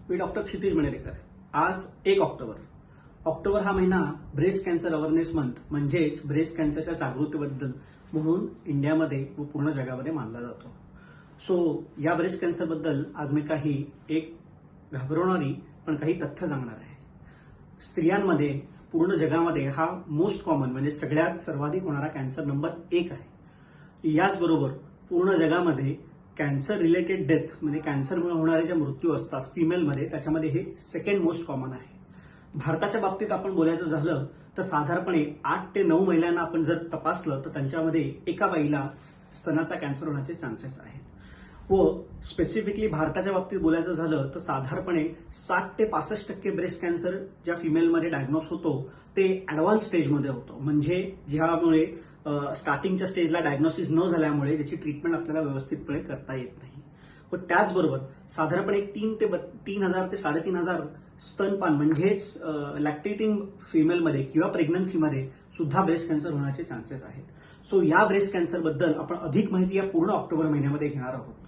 मी doctor क्षितिज मणेरेकर. आज 1 October. October हा महिना ब्रेस्ट कॅन्सर अवेअरनेस मंथ म्हणजेच ब्रेस्ट कॅन्सरच्या जागृतीबद्दल म्हणून इंडियामध्ये व पूर्ण जगामध्ये मानला जातो. सो या ब्रेस्ट कॅन्सरबद्दल आज मी काही एक घाबरवणारी पण काही तथ्य सांगणार आहे. स्त्रियांमध्ये पूर्ण जगामध्ये हा मोस्ट कॉमन म्हणजे सगळ्यात सर्वाधिक होणारा कॅन्सर नंबर 1 आहे. याचबरोबर पूर्ण जगामध्ये कॅन्सर रिलेटेड डेथ म्हणजे कॅन्सरमुळे होणारे जे मृत्यू असतात फिमेलमध्ये त्याच्यामध्ये हे सेकंड मोस्ट कॉमन आहे. भारताच्या बाबतीत आपण बोलायचं झालं तर साधारणपणे 8 ते 9 महिलांना आपण जर तपासलं तर त्यांच्यामध्ये एका बाईला स्तनाचा कॅन्सर होण्याचे चान्सेस आहेत. व स्पेसिफिकली भारताच्या बाबतीत बोलायचं झालं तर साधारणपणे 60 ते 65% ब्रेस्ट कॅन्सर ज्या फिमेलमध्ये डायग्नोस होतो ते ऍडव्हान्स स्टेजमध्ये होतो. म्हणजे ज्यामुळे स्टार्टिंगच्या स्टेजला डायग्नोसिस न झाल्यामुळे त्याची ट्रीटमेंट आपल्याला व्यवस्थितपणे करता येत नाही. व त्याचबरोबर साधारणपणे 3,000 ते 3,500 स्तनपान म्हणजेच लॅक्टेटिंग फिमेलमध्ये किंवा प्रेग्नन्सीमध्ये सुद्धा ब्रेस्ट कॅन्सर होण्याचे चान्सेस आहेत. सो या ब्रेस्ट कॅन्सरबद्दल आपण अधिक माहिती या पूर्ण ऑक्टोबर महिन्यामध्ये घेणार आहोत.